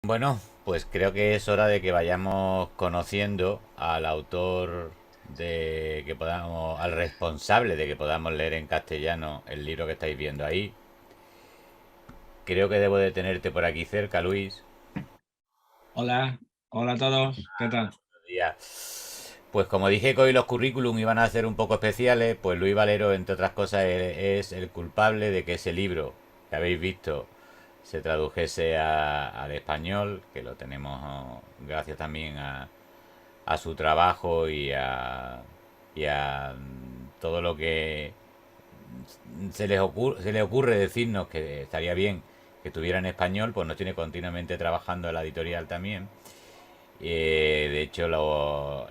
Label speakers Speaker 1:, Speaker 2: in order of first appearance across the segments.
Speaker 1: Bueno, pues creo que es hora de que vayamos conociendo al autor de que podamos, al responsable de que podamos leer en castellano el libro que estáis viendo ahí. Creo que debo de tenerte por aquí cerca, Luis.
Speaker 2: Hola, hola a todos, ¿qué tal?
Speaker 1: Buenos días. Pues como dije que hoy los currículum iban a ser un poco especiales, pues Luis Valero, entre otras cosas, es el culpable de que ese libro que habéis visto se tradujese al español, que lo tenemos gracias también a su trabajo y a todo lo que se le ocurre decirnos que estaría bien que estuviera en español, pues nos tiene continuamente trabajando en la editorial también. De hecho,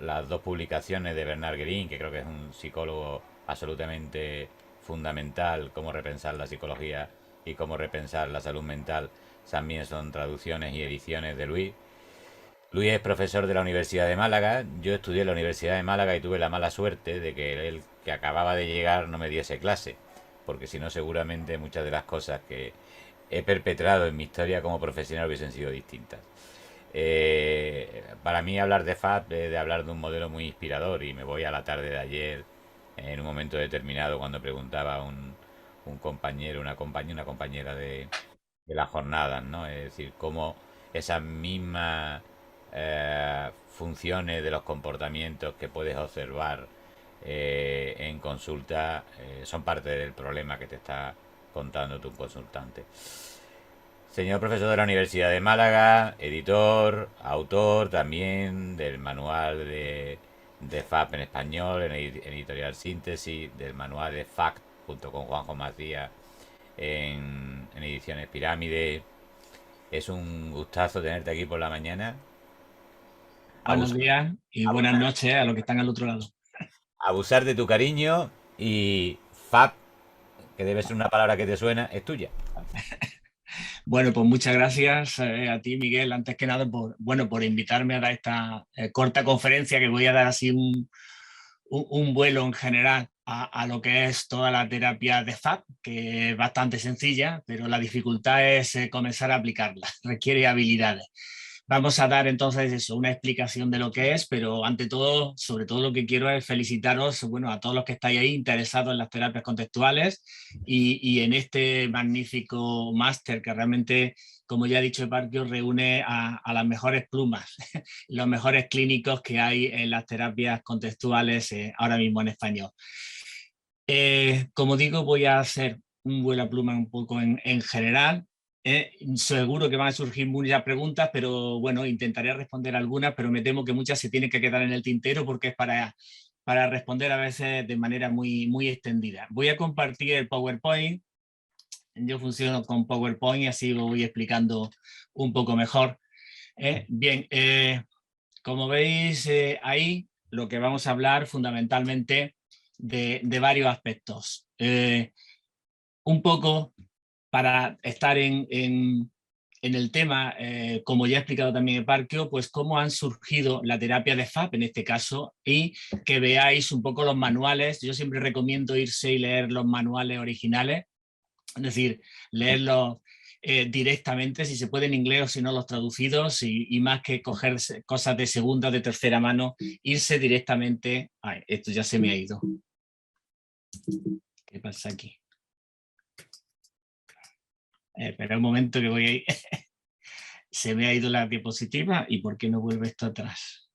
Speaker 1: las dos publicaciones de Bernard Greene, que creo que es un psicólogo absolutamente fundamental, cómo repensar la psicología y cómo repensar la salud mental, también son traducciones y ediciones de Luis. Luis es profesor de la Universidad de Málaga. Yo estudié en la Universidad de Málaga y tuve la mala suerte de que él, que acababa de llegar, no me diese clase, porque si no, seguramente muchas de las cosas que he perpetrado en mi historia como profesional hubiesen sido distintas. Para mí hablar de FAB es de hablar de un modelo muy inspirador y me voy a la tarde de ayer en un momento determinado cuando preguntaba a un compañero, una compañera de las jornadas, ¿no? Es decir, cómo esas mismas funciones de los comportamientos que puedes observar en consulta son parte del problema que te está contando tu consultante. Señor profesor de la Universidad de Málaga, editor, autor también del manual de FAP en español, en editorial Síntesis, del manual de FACT junto con Juanjo Macías en ediciones Pirámide. Es un gustazo tenerte aquí por la mañana.
Speaker 2: Buenos días y buenas
Speaker 1: Abusar,
Speaker 2: noches a los que están al otro lado.
Speaker 1: abusar de tu cariño y FAP, que debe ser una palabra que te suena, es tuya.
Speaker 2: Bueno, pues muchas gracias a ti, Miguel, antes que nada por invitarme a dar esta corta conferencia que voy a dar así un vuelo en general a lo que es toda la terapia de FAP, que es bastante sencilla, pero la dificultad es comenzar a aplicarla, requiere habilidades. Vamos a dar entonces eso, una explicación de lo que es, pero ante todo, sobre todo lo que quiero es felicitaros, bueno, a todos los que estáis ahí interesados en las terapias contextuales y en este magnífico máster que realmente, como ya ha dicho Eparquio, reúne a las mejores plumas, los mejores clínicos que hay en las terapias contextuales ahora mismo en español. Como digo, voy a hacer un vuela pluma un poco en general. Seguro que van a surgir muchas preguntas, pero bueno, intentaré responder algunas, pero me temo que muchas se tienen que quedar en el tintero porque es para responder a veces de manera muy extendida. Voy a compartir el PowerPoint. Yo funciono con PowerPoint y así lo voy explicando un poco mejor. Bien, como veis ahí, lo que vamos a hablar fundamentalmente de varios aspectos. Un poco para estar en el tema, como ya ha explicado también Eparquio, pues cómo han surgido la terapia de FAP en este caso y que veáis un poco los manuales. Yo siempre recomiendo irse y leer los manuales originales, es decir, leerlos directamente, si se puede en inglés o si no los traducidos y más que coger cosas de segunda o de tercera mano, irse directamente. Ay, esto ya se me ha ido. ¿Qué pasa aquí? Espera un momento que voy a ir. Se me ha ido la diapositiva y ¿por qué no vuelve esto atrás?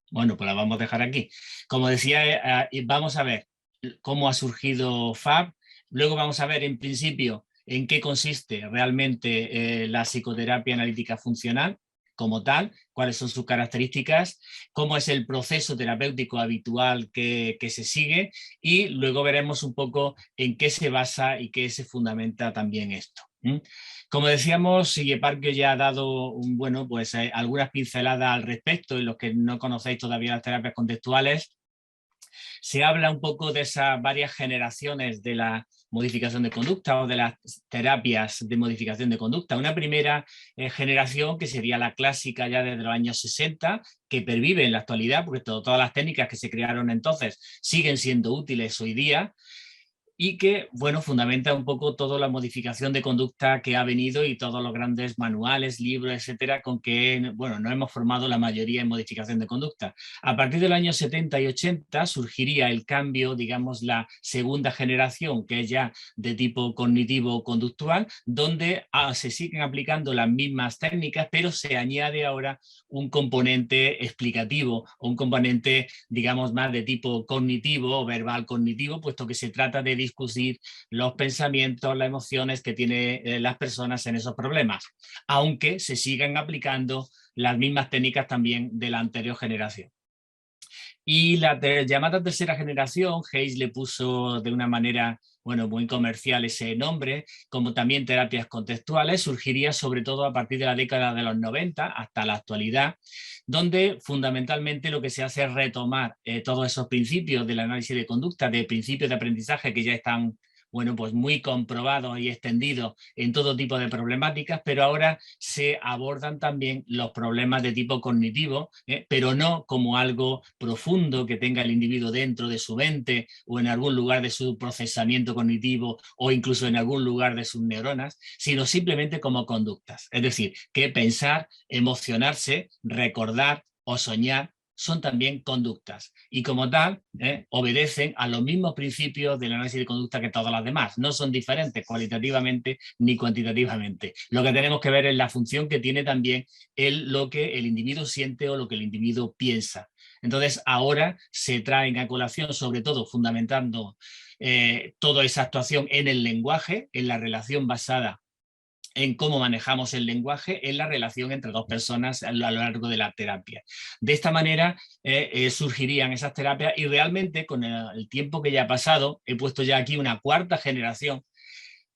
Speaker 2: Bueno, pues la vamos a dejar aquí. Como decía, vamos a ver cómo ha surgido FAB. Luego vamos a ver en principio en qué consiste realmente la psicoterapia analítica funcional como tal, cuáles son sus características, cómo es el proceso terapéutico habitual que se sigue y luego veremos un poco en qué se basa y qué se fundamenta también esto. Como decíamos, Parque ya ha dado bueno, pues, algunas pinceladas al respecto y los que no conocéis todavía las terapias contextuales, se habla un poco de esas varias generaciones de la modificación de conducta o de las terapias de modificación de conducta. Una primera generación que sería la clásica ya desde los años 60, que pervive en la actualidad, porque todas las técnicas que se crearon entonces siguen siendo útiles hoy día. y que, bueno, fundamenta un poco toda la modificación de conducta que ha venido y todos los grandes manuales, libros, etcétera, con que, bueno, nos hemos formado la mayoría en modificación de conducta. A partir del año 70 y 80 surgiría el cambio, digamos, la segunda generación, que es ya de tipo cognitivo-conductual, donde se siguen aplicando las mismas técnicas, pero se añade ahora un componente explicativo o un componente, digamos, más de tipo cognitivo o verbal cognitivo, puesto que se trata de discutir los pensamientos, las emociones que tienen las personas en esos problemas, aunque se sigan aplicando las mismas técnicas también de la anterior generación. Y la llamada tercera generación, Hayes le puso de una manera, bueno, muy comercial ese nombre, como también terapias contextuales, surgiría sobre todo a partir de la década de los 90 hasta la actualidad, donde fundamentalmente lo que se hace es retomar todos esos principios del análisis de conducta, de principios de aprendizaje que ya están, bueno, pues muy comprobados y extendidos en todo tipo de problemáticas, pero ahora se abordan también los problemas de tipo cognitivo, pero no como algo profundo que tenga el individuo dentro de su mente o en algún lugar de su procesamiento cognitivo o incluso en algún lugar de sus neuronas, sino simplemente como conductas. Es decir, que pensar, emocionarse, recordar o soñar son también conductas y como tal obedecen a los mismos principios del análisis de conducta que todas las demás. No son diferentes cualitativamente ni cuantitativamente. Lo que tenemos que ver es la función que tiene también lo que el individuo siente o lo que el individuo piensa. Entonces ahora se traen a colación, sobre todo fundamentando toda esa actuación en el lenguaje, en la relación basada en cómo manejamos el lenguaje en la relación entre dos personas a lo largo de la terapia. De esta manera surgirían esas terapias y realmente con el tiempo que ya ha pasado, he puesto ya aquí una cuarta generación,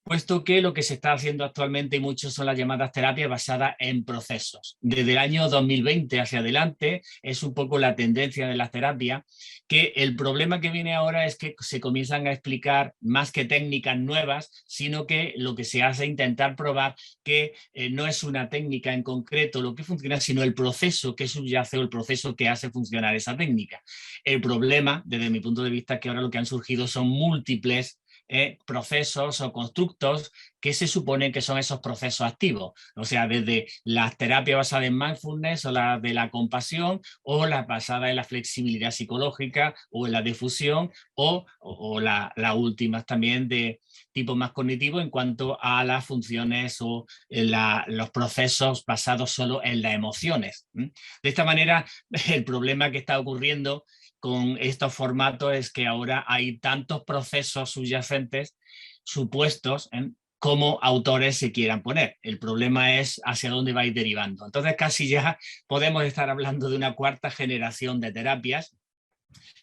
Speaker 2: puesto que lo que se está haciendo actualmente y muchos son las llamadas terapias basadas en procesos. Desde el año 2020 hacia adelante es un poco la tendencia de las terapias, que el problema que viene ahora es que se comienzan a explicar más que técnicas nuevas, sino que lo que se hace es intentar probar que no es una técnica en concreto lo que funciona, sino el proceso que subyace o el proceso que hace funcionar esa técnica. El problema, desde mi punto de vista, es que ahora lo que han surgido son múltiples procesos o constructos que se suponen que son esos procesos activos. O sea, desde las terapias basadas en mindfulness o la de la compasión o las basadas en la flexibilidad psicológica o en la difusión o las últimas también de tipo más cognitivo en cuanto a las funciones o los procesos basados solo en las emociones. De esta manera, el problema que está ocurriendo con estos formatos es que ahora hay tantos procesos subyacentes supuestos como autores se quieran poner. El problema es hacia dónde va a ir derivando. Entonces casi ya podemos estar hablando de una cuarta generación de terapias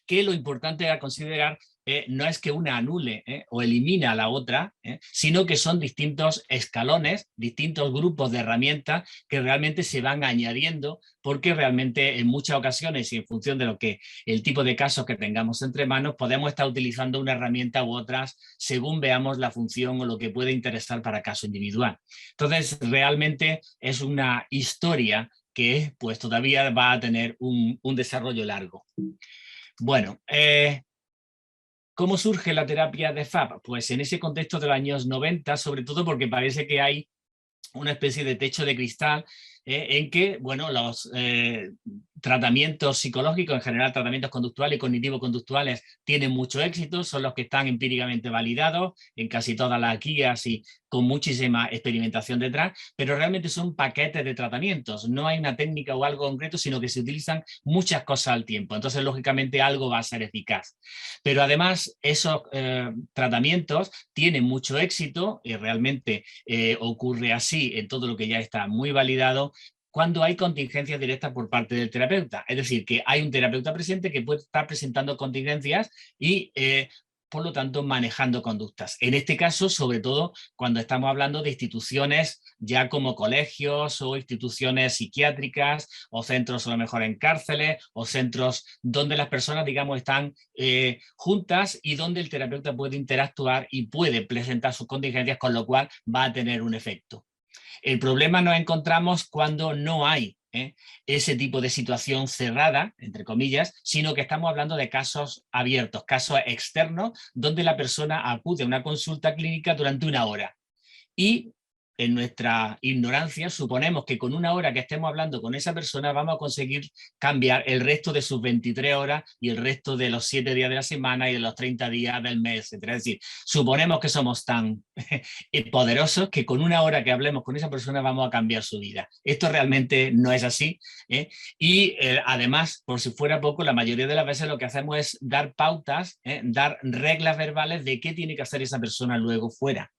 Speaker 2: que lo importante a considerar no es que una anule o elimina a la otra, sino que son distintos escalones, distintos grupos de herramientas que realmente se van añadiendo porque realmente en muchas ocasiones y en función de lo que el tipo de casos que tengamos entre manos podemos estar utilizando una herramienta u otras según veamos la función o lo que puede interesar para caso individual. Entonces realmente es una historia que pues todavía va a tener un desarrollo largo. Bueno, ¿cómo surge la terapia de FAP? Pues en ese contexto de los años 90, sobre todo porque parece que hay una especie de techo de cristal en que, bueno, los tratamientos psicológicos, en general tratamientos conductuales y cognitivo-conductuales, tienen mucho éxito, son los que están empíricamente validados en casi todas las guías y con muchísima experimentación detrás, pero realmente son paquetes de tratamientos, no hay una técnica o algo concreto, sino que se utilizan muchas cosas al tiempo, entonces lógicamente algo va a ser eficaz. Pero además esos tratamientos tienen mucho éxito y realmente ocurre así en todo lo que ya está muy validado, cuando hay contingencias directas por parte del terapeuta. Es decir, que hay un terapeuta presente que puede estar presentando contingencias y por lo tanto manejando conductas. En este caso, sobre todo cuando estamos hablando de instituciones ya como colegios o instituciones psiquiátricas o centros a lo mejor en cárceles o centros donde las personas, digamos, están juntas y donde el terapeuta puede interactuar y puede presentar sus contingencias, con lo cual va a tener un efecto. El problema nos encontramos cuando no hay ese tipo de situación cerrada, entre comillas, sino que estamos hablando de casos abiertos, casos externos, donde la persona acude a una consulta clínica durante una hora. Y en nuestra ignorancia suponemos que con una hora que estemos hablando con esa persona vamos a conseguir cambiar el resto de sus 23 horas y el resto de los 7 días de la semana y de los 30 días del mes, etc. Es decir, suponemos que somos tan poderosos que con una hora que hablemos con esa persona vamos a cambiar su vida. Esto realmente no es así. Y además, por si fuera poco, la mayoría de las veces lo que hacemos es dar pautas, dar reglas verbales de qué tiene que hacer esa persona luego fuera.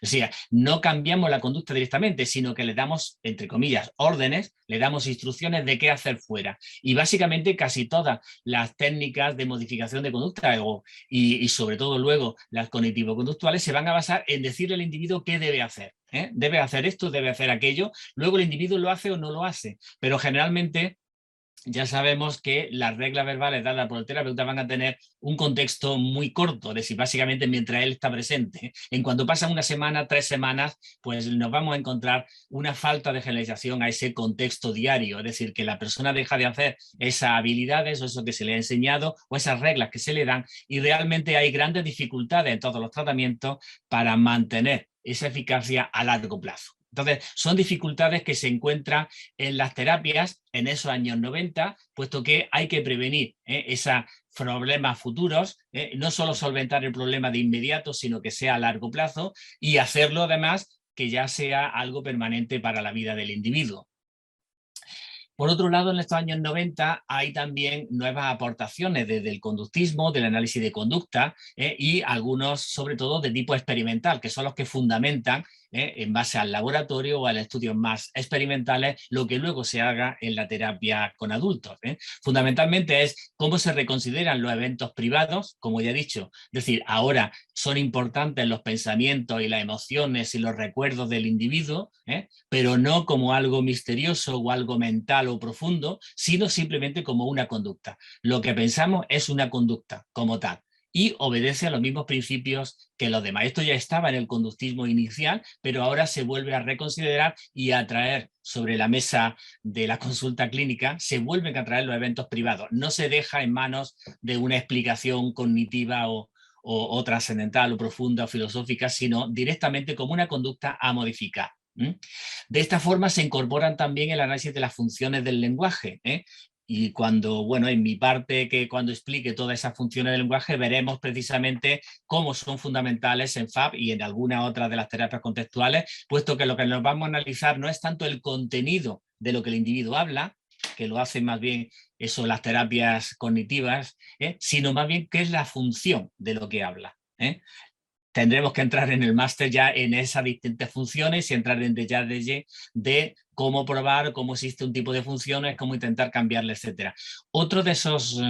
Speaker 2: O sea, no cambiamos la conducta directamente, sino que le damos, entre comillas, órdenes, le damos instrucciones de qué hacer fuera. Y básicamente casi todas las técnicas de modificación de conducta y sobre todo luego las cognitivo-conductuales se van a basar en decirle al individuo qué debe hacer. Debe hacer esto, debe hacer aquello, luego el individuo lo hace o no lo hace, pero generalmente ya sabemos que las reglas verbales dadas por el terapeuta van a tener un contexto muy corto, es decir, básicamente mientras él está presente. En cuanto pasan una semana, 3 semanas, pues nos vamos a encontrar una falta de generalización a ese contexto diario, es decir, que la persona deja de hacer esas habilidades o eso que se le ha enseñado o esas reglas que se le dan y realmente hay grandes dificultades en todos los tratamientos para mantener esa eficacia a largo plazo. Entonces, son dificultades que se encuentran en las terapias en esos años 90, puesto que hay que prevenir esos problemas futuros, no solo solventar el problema de inmediato, sino que sea a largo plazo y hacerlo además que ya sea algo permanente para la vida del individuo. Por otro lado, en estos años 90 hay también nuevas aportaciones desde el conductismo, del análisis de conducta y algunos, sobre todo, de tipo experimental, que son los que fundamentan en base al laboratorio o a estudios más experimentales lo que luego se haga en la terapia con adultos. Fundamentalmente es cómo se reconsideran los eventos privados, como ya he dicho, es decir, ahora son importantes los pensamientos y las emociones y los recuerdos del individuo, pero no como algo misterioso o algo mental o profundo, sino simplemente como una conducta. Lo que pensamos es una conducta como tal y obedece a los mismos principios que los demás. Esto ya estaba en el conductismo inicial, pero ahora se vuelve a reconsiderar y a traer sobre la mesa de la consulta clínica, se vuelven a traer los eventos privados. No se deja en manos de una explicación cognitiva o trascendental o profunda o filosófica, sino directamente como una conducta a modificar. De esta forma se incorporan también el análisis de las funciones del lenguaje. Y cuando, bueno, en mi parte, que cuando explique todas esas funciones del lenguaje, veremos precisamente cómo son fundamentales en FAB y en alguna otra de las terapias contextuales, puesto que lo que nos vamos a analizar no es tanto el contenido de lo que el individuo habla, que lo hacen más bien eso las terapias cognitivas, sino más bien qué es la función de lo que habla. Tendremos que entrar en el máster ya en esas distintas funciones y entrar en detalle de cómo probar, cómo existe un tipo de funciones, cómo intentar cambiarle, etc. Otro de esos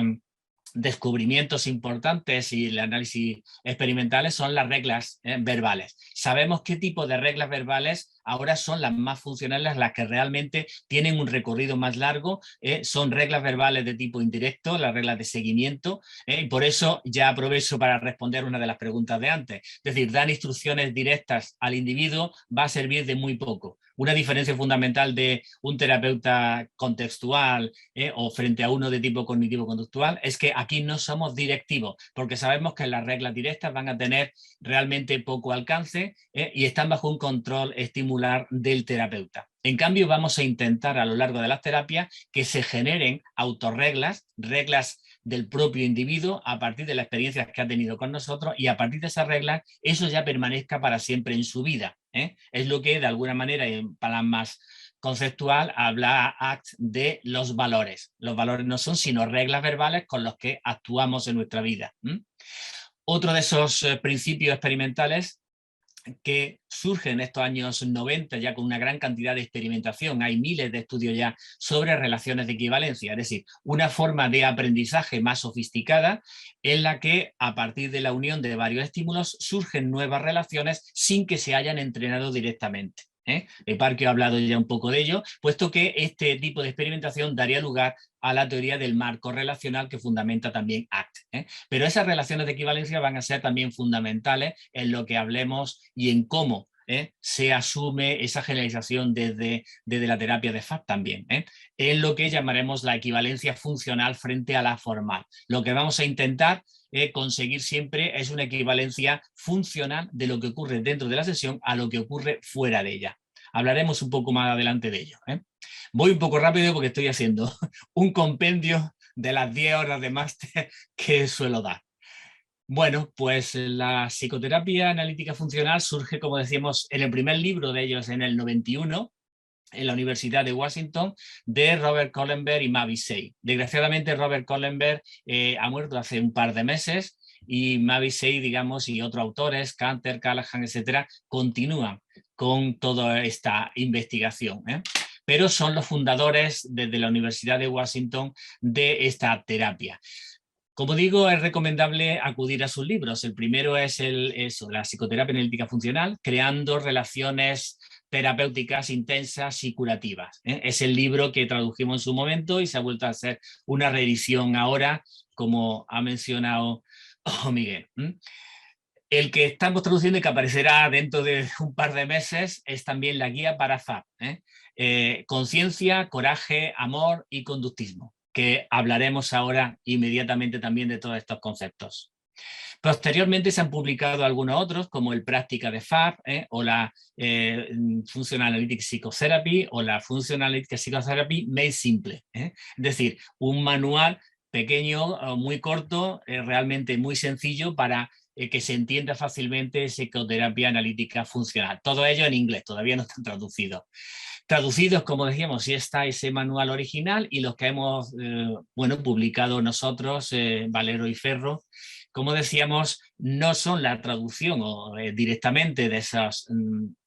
Speaker 2: descubrimientos importantes y el análisis experimentales son las reglas verbales. Sabemos qué tipo de reglas verbales ahora son las más funcionales, las que realmente tienen un recorrido más largo, son reglas verbales de tipo indirecto, las reglas de seguimiento, y por eso ya aprovecho para responder una de las preguntas de antes. Es decir, dar instrucciones directas al individuo va a servir de muy poco. Una diferencia fundamental de un terapeuta contextual o frente a uno de tipo cognitivo-conductual es que aquí no somos directivos, porque sabemos que las reglas directas van a tener realmente poco alcance y están bajo un control estimular del terapeuta. En cambio, vamos a intentar a lo largo de las terapias que se generen autorreglas, reglas del propio individuo a partir de las experiencias que ha tenido con nosotros y a partir de esas reglas eso ya permanezca para siempre en su vida. Es lo que de alguna manera en palabras más conceptual habla ACT de los valores. Los valores no son sino reglas verbales con los que actuamos en nuestra vida. Otro de esos principios experimentales que surge en estos años 90 ya con una gran cantidad de experimentación, hay miles de estudios ya sobre relaciones de equivalencia, es decir, una forma de aprendizaje más sofisticada en la que a partir de la unión de varios estímulos surgen nuevas relaciones sin que se hayan entrenado directamente. Parker ha hablado ya un poco de ello, puesto que este tipo de experimentación daría lugar a la teoría del marco relacional que fundamenta también ACT. Pero esas relaciones de equivalencia van a ser también fundamentales en lo que hablemos y en cómo se asume esa generalización desde la terapia de FAP también, en lo que llamaremos la equivalencia funcional frente a la formal. Lo que vamos a intentar conseguir siempre es una equivalencia funcional de lo que ocurre dentro de la sesión a lo que ocurre fuera de ella. Hablaremos un poco más adelante de ello. Voy un poco rápido porque estoy haciendo un compendio de las 10 horas de máster que suelo dar. Bueno, pues la psicoterapia analítica funcional surge, como decíamos, en el primer libro de ellos en el 91, en la Universidad de Washington, de Robert Kohlenberg y Mavis Say. Desgraciadamente Robert Kohlenberg ha muerto hace un par de meses y Mavis Say, digamos, y otros autores, Canter, Callahan, etcétera, continúan con toda esta investigación, pero son los fundadores desde la Universidad de Washington de esta terapia. Como digo, es recomendable acudir a sus libros. El primero es la psicoterapia analítica funcional, creando relaciones terapéuticas intensas y curativas. Es el libro que tradujimos en su momento y se ha vuelto a hacer una reedición ahora, como ha mencionado Miguel. El que estamos traduciendo y que aparecerá dentro de un par de meses es también la guía para FAP. Conciencia, coraje, amor y conductismo, que hablaremos ahora inmediatamente también de todos estos conceptos. Posteriormente se han publicado algunos otros, como el Práctica de FAP, o la Functional Analytic Psychotherapy, o la Functional Analytic Psychotherapy Made Simple. Es decir, un manual pequeño, muy corto, realmente muy sencillo para que se entienda fácilmente psicoterapia analítica funcional. Todo ello en inglés, todavía no están traducidos. Traducidos, como decíamos, sí está ese manual original y los que hemos publicado nosotros, Valero y Ferro, como decíamos, no son la traducción directamente de esos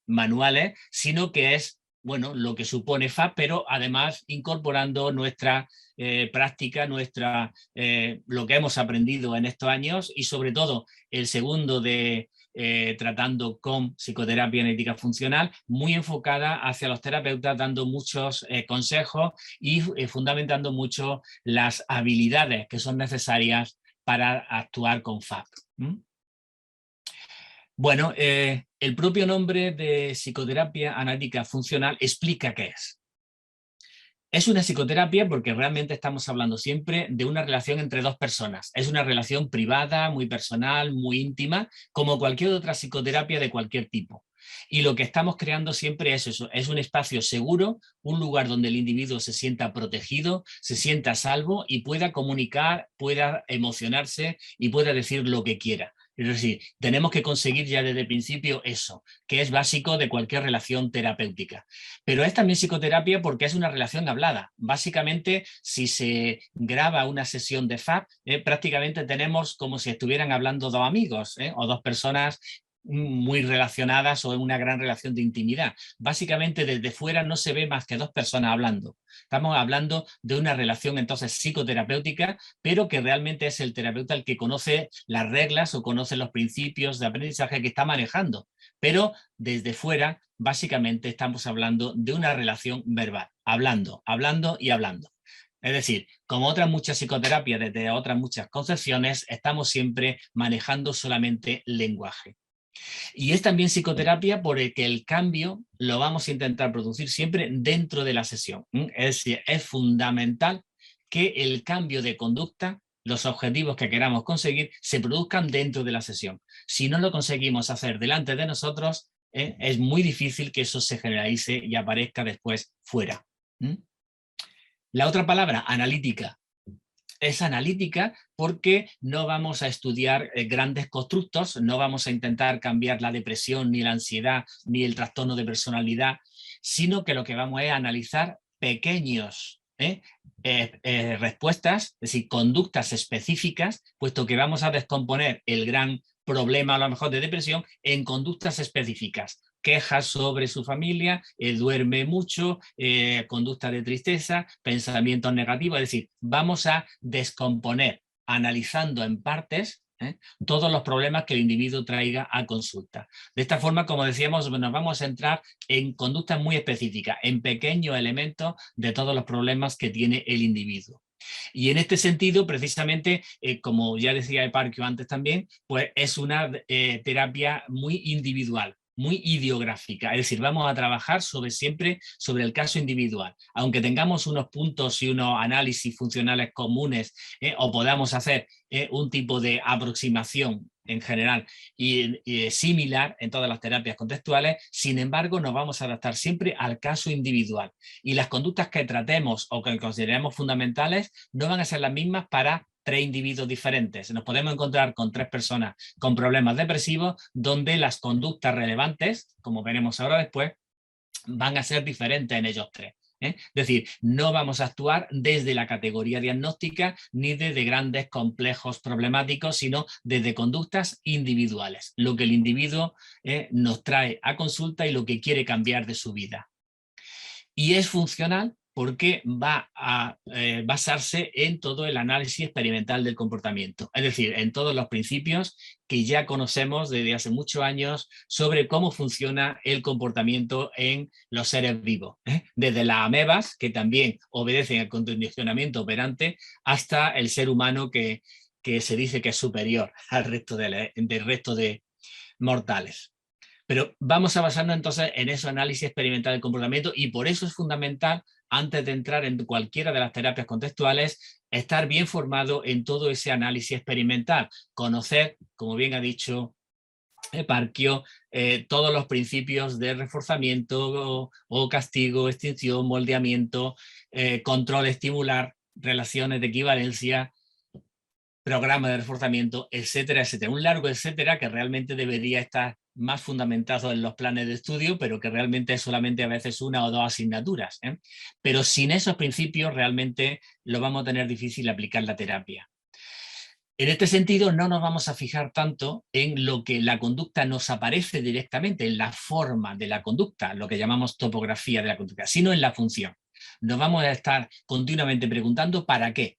Speaker 2: manuales, sino que es lo que supone FAP, pero además incorporando nuestra práctica, lo que hemos aprendido en estos años y sobre todo el segundo de tratando con psicoterapia analítica funcional, muy enfocada hacia los terapeutas, dando muchos consejos y fundamentando mucho las habilidades que son necesarias para actuar con FAP. Bueno, el propio nombre de psicoterapia analítica funcional explica qué es. Es una psicoterapia porque realmente estamos hablando siempre de una relación entre dos personas. Es una relación privada, muy personal, muy íntima, como cualquier otra psicoterapia de cualquier tipo. Y lo que estamos creando siempre es eso, es un espacio seguro, un lugar donde el individuo se sienta protegido, se sienta a salvo y pueda comunicar, pueda emocionarse y pueda decir lo que quiera. Es decir, tenemos que conseguir ya desde el principio eso, que es básico de cualquier relación terapéutica. Pero es también psicoterapia porque es una relación hablada. Básicamente, si se graba una sesión de FAP, prácticamente tenemos como si estuvieran hablando dos amigos o dos personas muy relacionadas o en una gran relación de intimidad. Básicamente desde fuera no se ve más que dos personas hablando. Estamos hablando de una relación entonces psicoterapéutica, pero que realmente es el terapeuta el que conoce las reglas o conoce los principios de aprendizaje que está manejando. Pero desde fuera, básicamente estamos hablando de una relación verbal, hablando, hablando y hablando. Es decir, como otras muchas psicoterapias, desde otras muchas concepciones, estamos siempre manejando solamente lenguaje. Y es también psicoterapia porque el cambio lo vamos a intentar producir siempre dentro de la sesión. Es decir, es fundamental que el cambio de conducta, los objetivos que queramos conseguir, se produzcan dentro de la sesión. Si no lo conseguimos hacer delante de nosotros, es muy difícil que eso se generalice y aparezca después fuera. La otra palabra, analítica. Es analítica porque no vamos a estudiar grandes constructos, no vamos a intentar cambiar la depresión, ni la ansiedad, ni el trastorno de personalidad, sino que lo que vamos es analizar pequeños respuestas, es decir, conductas específicas, puesto que vamos a descomponer el gran problema a lo mejor de depresión en conductas específicas. Quejas sobre su familia, duerme mucho, conducta de tristeza, pensamientos negativos, es decir, vamos a descomponer, analizando en partes todos los problemas que el individuo traiga a consulta. De esta forma, como decíamos, nos vamos a entrar en conductas muy específicas, en pequeños elementos de todos los problemas que tiene el individuo. Y en este sentido, precisamente, como ya decía Eparquio antes también, pues es una terapia muy individual. muy ideográfica, es decir, vamos a trabajar siempre sobre el caso individual, aunque tengamos unos puntos y unos análisis funcionales comunes, o podamos hacer un tipo de aproximación en general y similar en todas las terapias contextuales. Sin embargo, nos vamos a adaptar siempre al caso individual, y las conductas que tratemos o que consideremos fundamentales no van a ser las mismas para 3 individuos diferentes. Nos podemos encontrar con 3 personas con problemas depresivos donde las conductas relevantes, como veremos ahora después, van a ser diferentes en ellos 3. Es decir, no vamos a actuar desde la categoría diagnóstica ni desde grandes complejos problemáticos, sino desde conductas individuales, lo que el individuo nos trae a consulta y lo que quiere cambiar de su vida. Y es funcional porque va a basarse en todo el análisis experimental del comportamiento, es decir, en todos los principios que ya conocemos desde hace muchos años sobre cómo funciona el comportamiento en los seres vivos, desde las amebas, que también obedecen al condicionamiento operante, hasta el ser humano que se dice que es superior al resto del resto de mortales. Pero vamos a basarnos entonces en ese análisis experimental del comportamiento, y por eso es fundamental, antes de entrar en cualquiera de las terapias contextuales, estar bien formado en todo ese análisis experimental, conocer, como bien ha dicho Parquio, todos los principios de reforzamiento o castigo, extinción, moldeamiento, control estimular, relaciones de equivalencia, programa de reforzamiento, etcétera, etcétera. Un largo etcétera que realmente debería estar más fundamentado en los planes de estudio, pero que realmente es solamente a veces 1 o 2 asignaturas. Pero sin esos principios realmente lo vamos a tener difícil aplicar la terapia. En este sentido, no nos vamos a fijar tanto en lo que la conducta nos aparece directamente, en la forma de la conducta, lo que llamamos topografía de la conducta, sino en la función. Nos vamos a estar continuamente preguntando ¿para qué?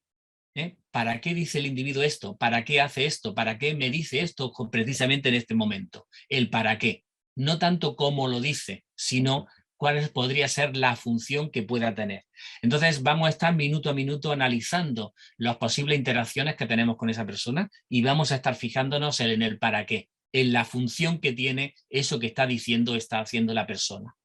Speaker 2: ¿Para qué dice el individuo esto? ¿Para qué hace esto? ¿Para qué me dice esto precisamente en este momento? El para qué. No tanto cómo lo dice, sino cuál podría ser la función que pueda tener. Entonces vamos a estar minuto a minuto analizando las posibles interacciones que tenemos con esa persona y vamos a estar fijándonos en el para qué, en la función que tiene eso que está diciendo, está haciendo la persona.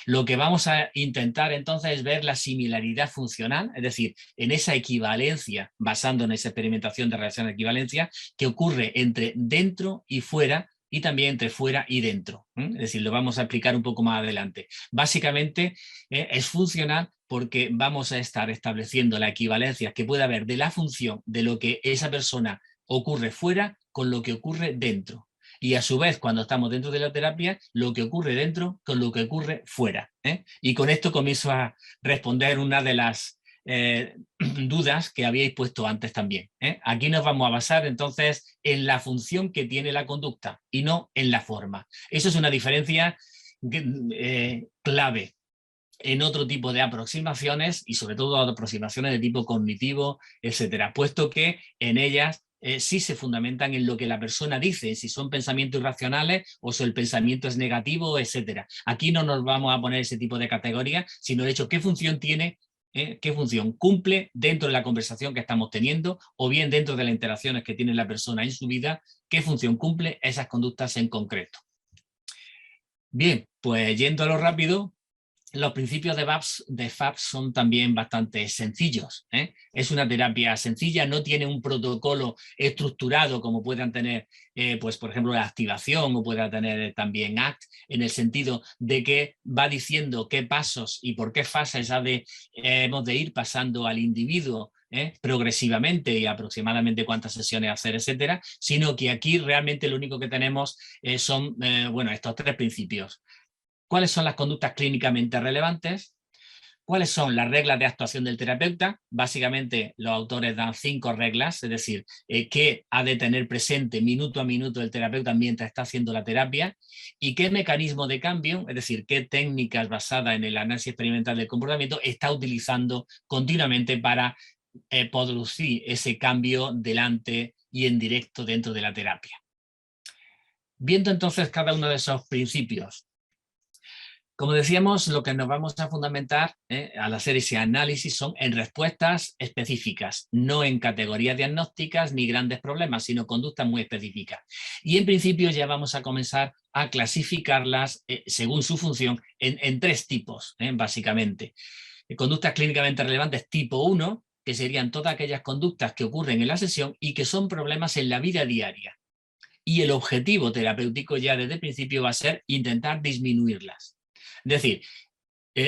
Speaker 2: Lo que vamos a intentar entonces es ver la similaridad funcional, es decir, en esa equivalencia, basando en esa experimentación de relación de equivalencia, que ocurre entre dentro y fuera, y también entre fuera y dentro. Es decir, lo vamos a explicar un poco más adelante. Básicamente es funcional porque vamos a estar estableciendo la equivalencia que puede haber de la función de lo que esa persona ocurre fuera con lo que ocurre dentro. Y a su vez, cuando estamos dentro de la terapia, lo que ocurre dentro con lo que ocurre fuera. Y con esto comienzo a responder una de las dudas que habíais puesto antes también. Aquí nos vamos a basar entonces en la función que tiene la conducta y no en la forma. Eso es una diferencia clave en otro tipo de aproximaciones y sobre todo aproximaciones de tipo cognitivo, etcétera, puesto que en ellas sí se fundamentan en lo que la persona dice, si son pensamientos irracionales o si el pensamiento es negativo, etcétera. Aquí no nos vamos a poner ese tipo de categoría, sino de hecho qué función tiene, qué función cumple dentro de la conversación que estamos teniendo o bien dentro de las interacciones que tiene la persona en su vida, qué función cumple esas conductas en concreto. Bien, pues yendo a lo rápido, los principios de FAPS son también bastante sencillos. Es una terapia sencilla, no tiene un protocolo estructurado como puedan tener, pues por ejemplo, la activación o pueda tener también ACT, en el sentido de que va diciendo qué pasos y por qué fases hemos de ir pasando al individuo progresivamente y aproximadamente cuántas sesiones hacer, etcétera, sino que aquí realmente lo único que tenemos son estos 3 principios. ¿Cuáles son las conductas clínicamente relevantes? ¿Cuáles son las reglas de actuación del terapeuta? Básicamente los autores dan 5 reglas, es decir, qué ha de tener presente minuto a minuto el terapeuta mientras está haciendo la terapia y qué mecanismo de cambio, es decir, qué técnicas basadas en el análisis experimental del comportamiento está utilizando continuamente para producir ese cambio delante y en directo dentro de la terapia. Viendo entonces cada uno de esos principios, Como decíamos, lo que nos vamos a fundamentar al hacer ese análisis son en respuestas específicas, no en categorías diagnósticas ni grandes problemas, sino conductas muy específicas. Y en principio ya vamos a comenzar a clasificarlas según su función en tres tipos, básicamente. Conductas clínicamente relevantes tipo 1, que serían todas aquellas conductas que ocurren en la sesión y que son problemas en la vida diaria. Y el objetivo terapéutico ya desde el principio va a ser intentar disminuirlas. Es decir,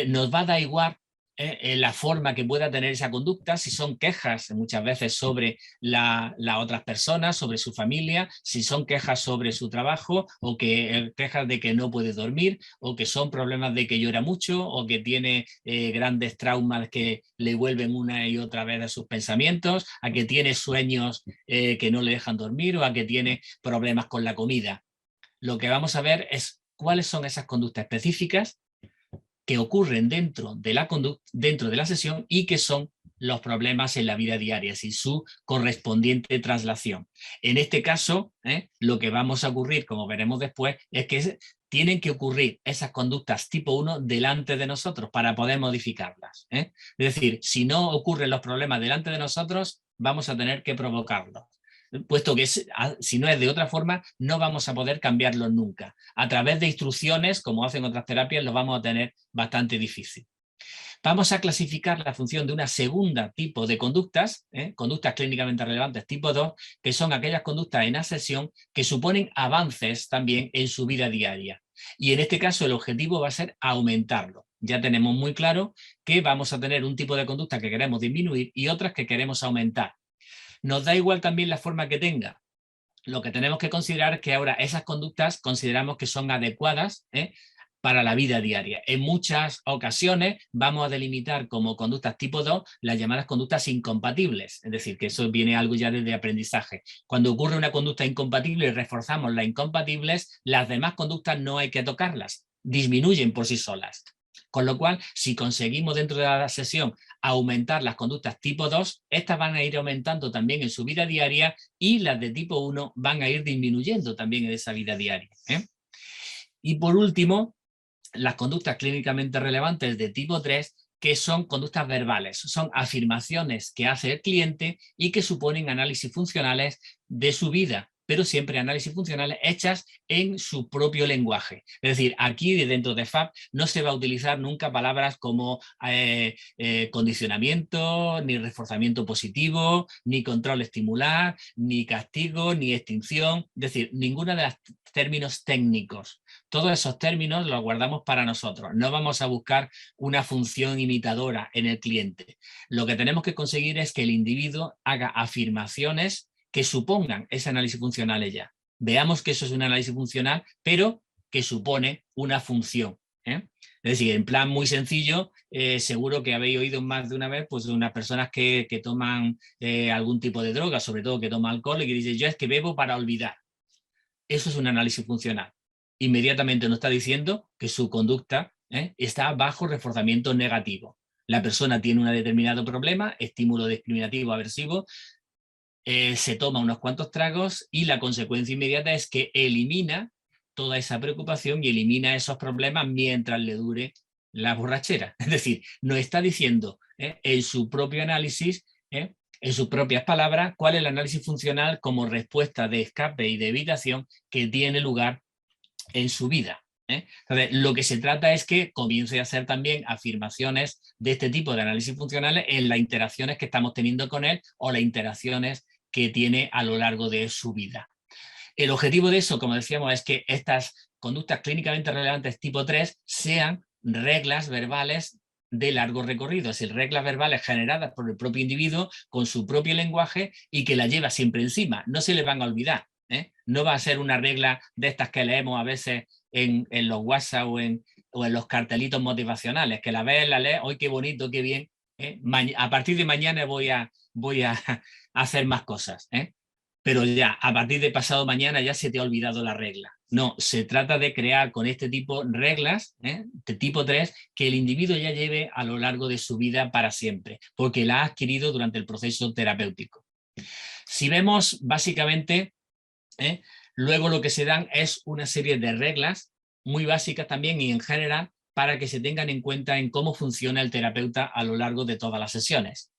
Speaker 2: nos va a dar igual la forma que pueda tener esa conducta, si son quejas muchas veces sobre las otras personas, sobre su familia, si son quejas sobre su trabajo o quejas de que no puede dormir o que son problemas de que llora mucho o que tiene grandes traumas que le vuelven una y otra vez a sus pensamientos, a que tiene sueños que no le dejan dormir o a que tiene problemas con la comida. Lo que vamos a ver es cuáles son esas conductas específicas que ocurren dentro de la sesión y que son los problemas en la vida diaria y su correspondiente traslación. En este caso, lo que vamos a ocurrir, como veremos después, es que tienen que ocurrir esas conductas tipo 1 delante de nosotros para poder modificarlas. Es decir, si no ocurren los problemas delante de nosotros, vamos a tener que provocarlos, puesto que si no es de otra forma, no vamos a poder cambiarlo nunca. A través de instrucciones, como hacen otras terapias, lo vamos a tener bastante difícil. Vamos a clasificar la función de una segunda tipo de conductas, conductas clínicamente relevantes tipo 2, que son aquellas conductas en asesión que suponen avances también en su vida diaria. Y en este caso el objetivo va a ser aumentarlo. Ya tenemos muy claro que vamos a tener un tipo de conducta que queremos disminuir y otras que queremos aumentar. Nos da igual también la forma que tenga. Lo que tenemos que considerar es que ahora esas conductas consideramos que son adecuadas para la vida diaria. En muchas ocasiones vamos a delimitar como conductas tipo 2 las llamadas conductas incompatibles, es decir, que eso viene algo ya desde aprendizaje. Cuando ocurre una conducta incompatible y reforzamos las incompatibles, las demás conductas no hay que tocarlas, disminuyen por sí solas. Con lo cual, si conseguimos dentro de la sesión aumentar las conductas tipo 2, estas van a ir aumentando también en su vida diaria y las de tipo 1 van a ir disminuyendo también en esa vida diaria. Y por último, las conductas clínicamente relevantes de tipo 3, que son conductas verbales, son afirmaciones que hace el cliente y que suponen análisis funcionales de su vida, pero siempre análisis funcionales hechas en su propio lenguaje. Es decir, aquí dentro de FAP no se va a utilizar nunca palabras como condicionamiento, ni reforzamiento positivo, ni control estimular, ni castigo, ni extinción, es decir, ninguna de los términos técnicos. Todos esos términos los guardamos para nosotros. No vamos a buscar una función imitadora en el cliente. Lo que tenemos que conseguir es que el individuo haga afirmaciones que supongan ese análisis funcional ya. Veamos que eso es un análisis funcional, pero que supone una función. Es decir, en plan muy sencillo, seguro que habéis oído más de una vez pues, de unas personas que toman algún tipo de droga, sobre todo que toman alcohol, y que dicen, yo es que bebo para olvidar. Eso es un análisis funcional. Inmediatamente nos está diciendo que su conducta está bajo reforzamiento negativo. La persona tiene un determinado problema, estímulo discriminativo aversivo, se toma unos cuantos tragos y la consecuencia inmediata es que elimina toda esa preocupación y elimina esos problemas mientras le dure la borrachera. Es decir, nos está diciendo en su propio análisis, en sus propias palabras, cuál es el análisis funcional como respuesta de escape y de evitación que tiene lugar en su vida. Entonces, lo que se trata es que comience a hacer también afirmaciones de este tipo de análisis funcionales en las interacciones que estamos teniendo con él o las interacciones que tiene a lo largo de su vida. El objetivo de eso, como decíamos, es que estas conductas clínicamente relevantes tipo 3 sean reglas verbales de largo recorrido, es decir, reglas verbales generadas por el propio individuo con su propio lenguaje y que la lleva siempre encima, no se le van a olvidar. No va a ser una regla de estas que leemos a veces en los WhatsApp o en los cartelitos motivacionales, que la ves, la lees, ¡ay, qué bonito, qué bien! A partir de mañana voy a hacer más cosas. Pero ya, a partir de pasado mañana ya se te ha olvidado la regla. No, se trata de crear con este tipo reglas, de tipo 3, que el individuo ya lleve a lo largo de su vida para siempre, porque la ha adquirido durante el proceso terapéutico. Si vemos, básicamente, luego lo que se dan es una serie de reglas muy básicas también y en general para que se tengan en cuenta en cómo funciona el terapeuta a lo largo de todas las sesiones.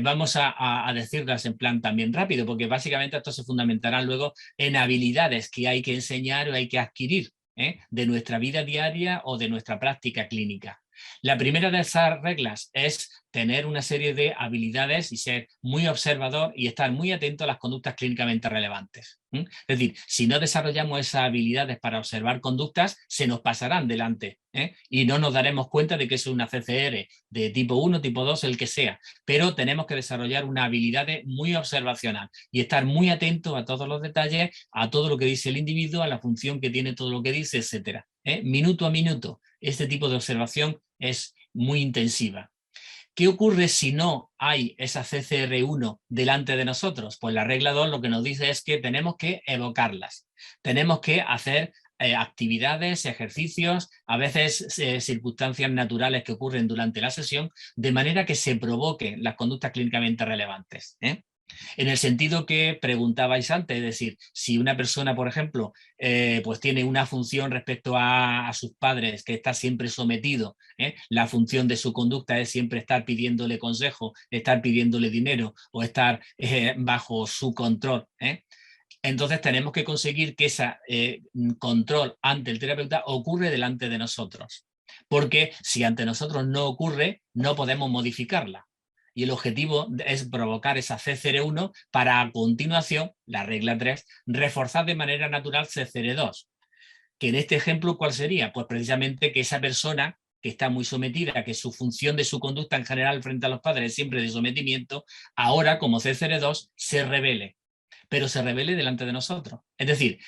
Speaker 2: Vamos a decirlas en plan también rápido, porque básicamente esto se fundamentará luego en habilidades que hay que enseñar o hay que adquirir de nuestra vida diaria o de nuestra práctica clínica. La primera de esas reglas es tener una serie de habilidades y ser muy observador y estar muy atento a las conductas clínicamente relevantes. Es decir, si no desarrollamos esas habilidades para observar conductas, se nos pasarán delante y no nos daremos cuenta de que es una CCR de tipo 1, tipo 2, el que sea, pero tenemos que desarrollar una habilidad muy observacional y estar muy atento a todos los detalles, a todo lo que dice el individuo, a la función que tiene todo lo que dice, etcétera. Minuto a minuto, este tipo de observación es muy intensiva. ¿Qué ocurre si no hay esa CCR1 delante de nosotros? Pues la regla 2 lo que nos dice es que tenemos que evocarlas. Tenemos que hacer actividades, ejercicios, a veces circunstancias naturales que ocurren durante la sesión, de manera que se provoquen las conductas clínicamente relevantes. En el sentido que preguntabais antes, es decir, si una persona, por ejemplo, pues tiene una función respecto a sus padres que está siempre sometido, la función de su conducta es siempre estar pidiéndole consejo, estar pidiéndole dinero o estar bajo su control, entonces tenemos que conseguir que ese control ante el terapeuta ocurre delante de nosotros, porque si ante nosotros no ocurre, no podemos modificarla. Y el objetivo es provocar esa CCR1 para a continuación, la regla 3, reforzar de manera natural CCR2. Que en este ejemplo, ¿cuál sería? Pues precisamente que esa persona que está muy sometida, que su función de su conducta en general frente a los padres es siempre de sometimiento, ahora como CCR2 se revele, pero se revele delante de nosotros. Es decir,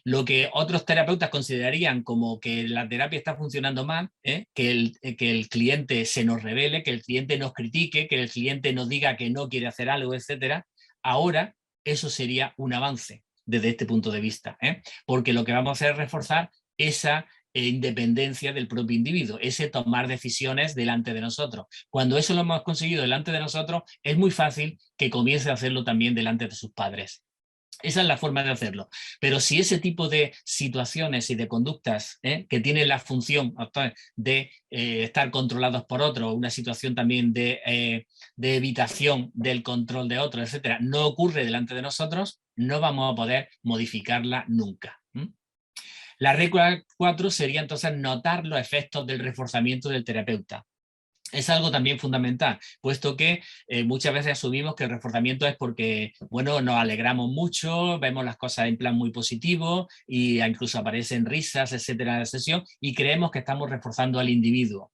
Speaker 2: lo que otros terapeutas considerarían como que la terapia está funcionando mal, que el cliente se nos revele, que el cliente nos critique, que el cliente nos diga que no quiere hacer algo, etcétera, ahora eso sería un avance desde este punto de vista, porque lo que vamos a hacer es reforzar esa independencia del propio individuo, ese tomar decisiones delante de nosotros. Cuando eso lo hemos conseguido delante de nosotros, es muy fácil que comience a hacerlo también delante de sus padres. Esa es la forma de hacerlo. Pero si ese tipo de situaciones y de conductas que tienen la función de estar controlados por otro, una situación también de evitación del control de otro, etcétera, no ocurre delante de nosotros, no vamos a poder modificarla nunca. La regla 4 sería entonces notar los efectos del reforzamiento del terapeuta. Es algo también fundamental, puesto que muchas veces asumimos que el reforzamiento es porque, bueno, nos alegramos mucho, vemos las cosas en plan muy positivo y incluso aparecen risas, etcétera, en la sesión y creemos que estamos reforzando al individuo.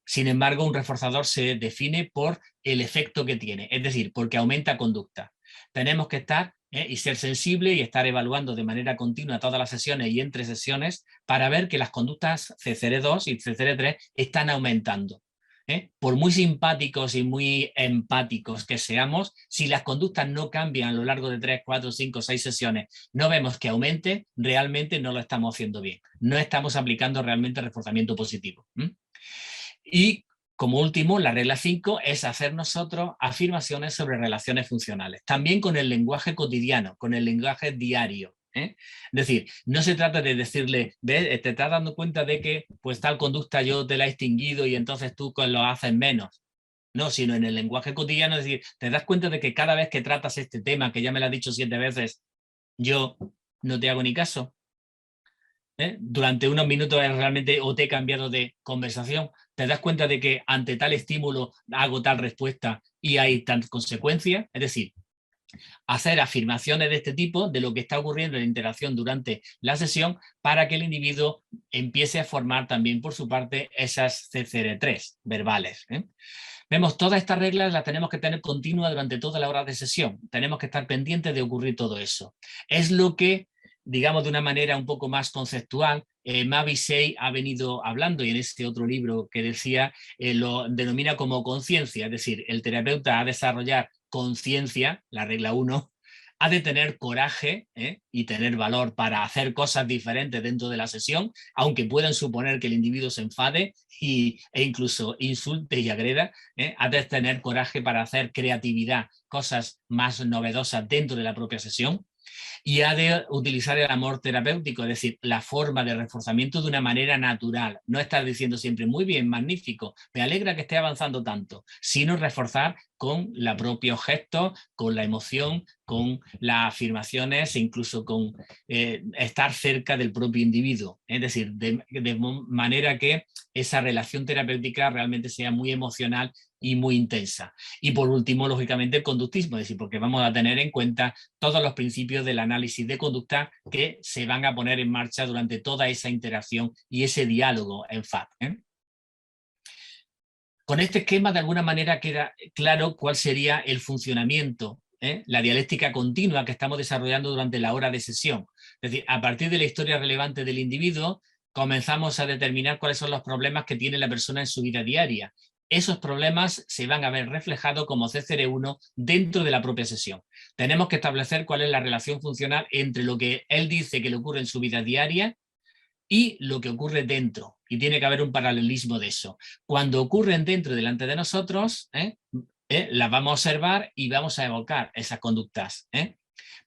Speaker 2: Sin embargo, un reforzador se define por el efecto que tiene, es decir, porque aumenta conducta. Tenemos que estar y ser sensible y estar evaluando de manera continua todas las sesiones y entre sesiones para ver que las conductas CCR2 y CCR3 están aumentando. Por muy simpáticos y muy empáticos que seamos, si las conductas no cambian a lo largo de 3, 4, 5, 6 sesiones, no vemos que aumente, realmente no lo estamos haciendo bien. No estamos aplicando realmente reforzamiento positivo. Y como último, la regla 5 es hacer nosotros afirmaciones sobre relaciones funcionales, también con el lenguaje cotidiano, con el lenguaje diario. Es decir, no se trata de decirle, ¿ves? Te estás dando cuenta de que pues tal conducta yo te la he extinguido y entonces tú lo haces menos. No, sino en el lenguaje cotidiano, es decir, te das cuenta de que cada vez que tratas este tema, que ya me lo has dicho 7 veces, yo no te hago ni caso. Durante unos minutos realmente o te he cambiado de conversación, te das cuenta de que ante tal estímulo hago tal respuesta y hay tal consecuencia. Es decir, hacer afirmaciones de este tipo de lo que está ocurriendo en la interacción durante la sesión para que el individuo empiece a formar también por su parte esas CCR3 verbales. Vemos, todas estas reglas las tenemos que tener continuas durante toda la hora de sesión. Tenemos que estar pendientes de ocurrir todo eso. Es lo que, digamos de una manera un poco más conceptual, Mavi Sei ha venido hablando y en este otro libro que decía, lo denomina como conciencia, es decir, el terapeuta ha de desarrollar conciencia, la regla 1, ha de tener coraje y tener valor para hacer cosas diferentes dentro de la sesión, aunque puedan suponer que el individuo se enfade e incluso insulte y agreda, ha de tener coraje para hacer creatividad, cosas más novedosas dentro de la propia sesión. Y ha de utilizar el amor terapéutico, es decir, la forma de reforzamiento de una manera natural. No estar diciendo siempre, muy bien, magnífico, me alegra que esté avanzando tanto, sino reforzar con los propios gestos, con la emoción, con las afirmaciones e incluso con estar cerca del propio individuo. Es decir, de manera que esa relación terapéutica realmente sea muy emocional y muy intensa. Y por último, lógicamente, el conductismo, es decir, porque vamos a tener en cuenta todos los principios del análisis de conducta que se van a poner en marcha durante toda esa interacción y ese diálogo en FAP. Con este esquema, de alguna manera, queda claro cuál sería el funcionamiento, la dialéctica continua que estamos desarrollando durante la hora de sesión. Es decir, a partir de la historia relevante del individuo, comenzamos a determinar cuáles son los problemas que tiene la persona en su vida diaria. Esos problemas se van a ver reflejados como CCR1 dentro de la propia sesión. Tenemos que establecer cuál es la relación funcional entre lo que él dice que le ocurre en su vida diaria y lo que ocurre dentro. Y tiene que haber un paralelismo de eso. Cuando ocurren dentro, delante de nosotros, las vamos a observar y vamos a evocar esas conductas.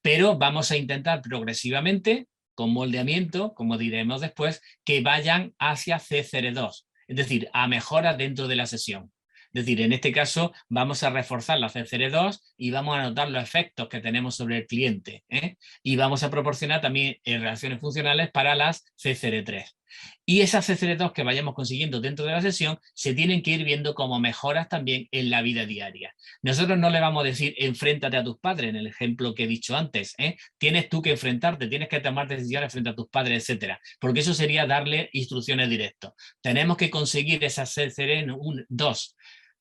Speaker 2: Pero vamos a intentar progresivamente, con moldeamiento, como diremos después, que vayan hacia CCR2, es decir, a mejoras dentro de la sesión. Es decir, en este caso vamos a reforzar la CCR2 y vamos a notar los efectos que tenemos sobre el cliente. Y vamos a proporcionar también relaciones funcionales para las CCR3. Y esas CCR2 que vayamos consiguiendo dentro de la sesión se tienen que ir viendo como mejoras también en la vida diaria. Nosotros no le vamos a decir enfréntate a tus padres, en el ejemplo que he dicho antes. Tienes tú que enfrentarte, tienes que tomar decisiones frente a tus padres, etcétera. Porque eso sería darle instrucciones directas. Tenemos que conseguir esas CCR2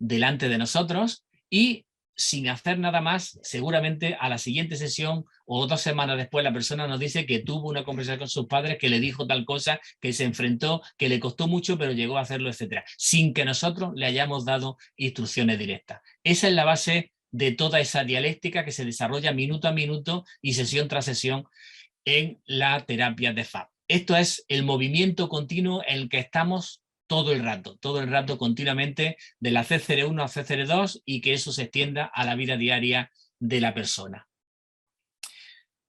Speaker 2: delante de nosotros y sin hacer nada más, seguramente a la siguiente sesión o 2 semanas después la persona nos dice que tuvo una conversación con sus padres, que le dijo tal cosa, que se enfrentó, que le costó mucho, pero llegó a hacerlo, etcétera, sin que nosotros le hayamos dado instrucciones directas. Esa es la base de toda esa dialéctica que se desarrolla minuto a minuto y sesión tras sesión en la terapia de FAP. Esto es el movimiento continuo en el que estamos todo el rato, continuamente, de la CCR1 a CCR2 y que eso se extienda a la vida diaria de la persona.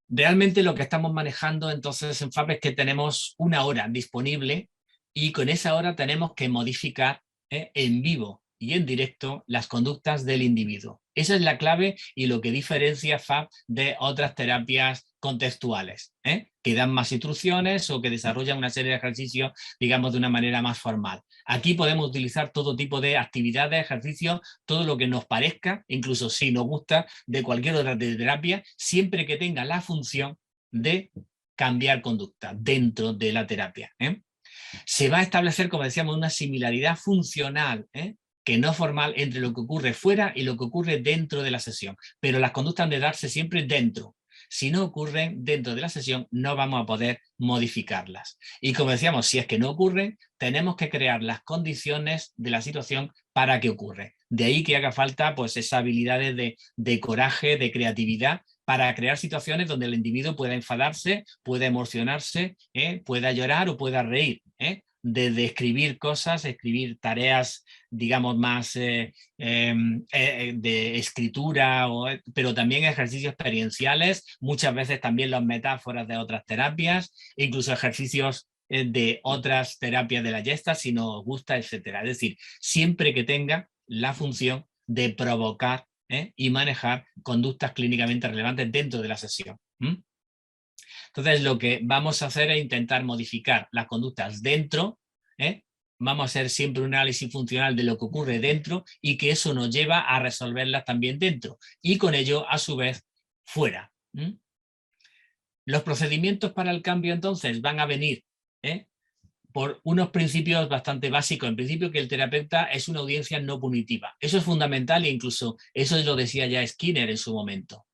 Speaker 2: Realmente lo que estamos manejando entonces en FAP es que tenemos una hora disponible y con esa hora tenemos que modificar en vivo y en directo las conductas del individuo. Esa es la clave y lo que diferencia FAP de otras terapias contextuales, que dan más instrucciones o que desarrollan una serie de ejercicios, digamos, de una manera más formal. Aquí podemos utilizar todo tipo de actividades, ejercicios, todo lo que nos parezca, incluso si nos gusta, de cualquier otra terapia, siempre que tenga la función de cambiar conducta dentro de la terapia. Se va a establecer, como decíamos, una similaridad funcional, que no formal, entre lo que ocurre fuera y lo que ocurre dentro de la sesión. Pero las conductas han de darse siempre dentro. Si no ocurren dentro de la sesión, no vamos a poder modificarlas. Y como decíamos, si es que no ocurren, tenemos que crear las condiciones de la situación para que ocurra. De ahí que haga falta pues, esas habilidades de coraje, de creatividad, para crear situaciones donde el individuo pueda enfadarse, pueda emocionarse, pueda llorar o pueda reír. De escribir cosas, escribir tareas, digamos, más de escritura, pero también ejercicios experienciales, muchas veces también las metáforas de otras terapias, incluso ejercicios de otras terapias de la Gestalt, si nos gusta, etcétera. Es decir, siempre que tenga la función de provocar y manejar conductas clínicamente relevantes dentro de la sesión. Entonces, lo que vamos a hacer es intentar modificar las conductas dentro, vamos a hacer siempre un análisis funcional de lo que ocurre dentro y que eso nos lleva a resolverlas también dentro y con ello, a su vez, fuera. Los procedimientos para el cambio, entonces, van a venir por unos principios bastante básicos. En principio, que el terapeuta es una audiencia no punitiva. Eso es fundamental e incluso eso lo decía ya Skinner en su momento.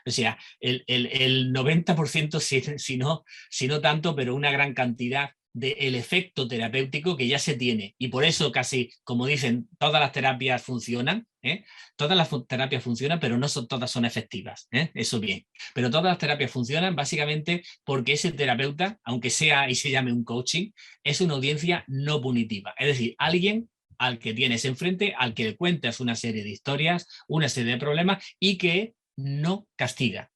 Speaker 2: O sea, el 90%, si no tanto, pero una gran cantidad del efecto terapéutico que ya se tiene. Y por eso casi, como dicen, todas las terapias funcionan. Todas las terapias funcionan, pero no todas son efectivas. Eso bien. Pero todas las terapias funcionan básicamente porque ese terapeuta, aunque sea y se llame un coaching, es una audiencia no punitiva. Es decir, alguien al que tienes enfrente, al que le cuentas una serie de historias, una serie de problemas y que no castiga.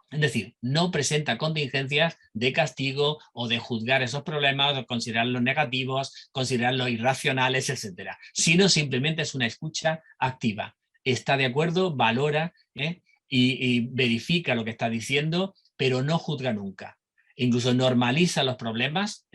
Speaker 2: Es decir, no presenta contingencias de castigo o de juzgar esos problemas, o considerarlos negativos, considerarlos irracionales, etcétera, sino simplemente es una escucha activa. Está de acuerdo, valora y verifica lo que está diciendo, pero no juzga nunca. Incluso normaliza los problemas,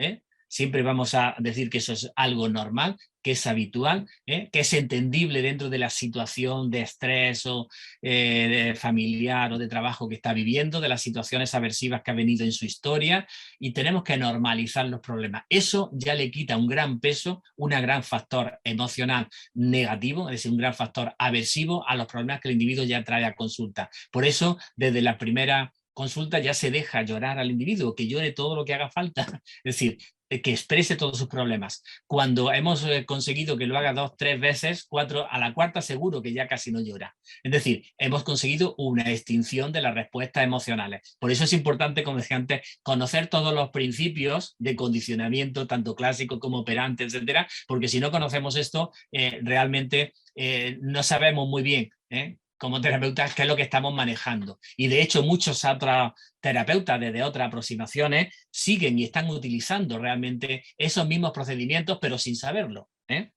Speaker 2: siempre vamos a decir que eso es algo normal, que es habitual, que es entendible dentro de la situación de estrés o de familiar o de trabajo que está viviendo, de las situaciones aversivas que ha venido en su historia, y tenemos que normalizar los problemas. Eso ya le quita un gran peso, un gran factor emocional negativo, es decir, un gran factor aversivo a los problemas que el individuo ya trae a consulta. Por eso, desde la primera consulta ya se deja llorar al individuo, que llore todo lo que haga falta, es decir, que exprese todos sus problemas. Cuando hemos conseguido que lo haga 2, 3 veces, 4, a la cuarta seguro que ya casi no llora. Es decir, hemos conseguido una extinción de las respuestas emocionales. Por eso es importante, como decía antes, conocer todos los principios de condicionamiento, tanto clásico como operante, etcétera, porque si no conocemos esto, realmente no sabemos muy bien como terapeutas qué es lo que estamos manejando. Y de hecho muchos otros terapeutas desde otras aproximaciones siguen y están utilizando realmente esos mismos procedimientos, pero sin saberlo. Es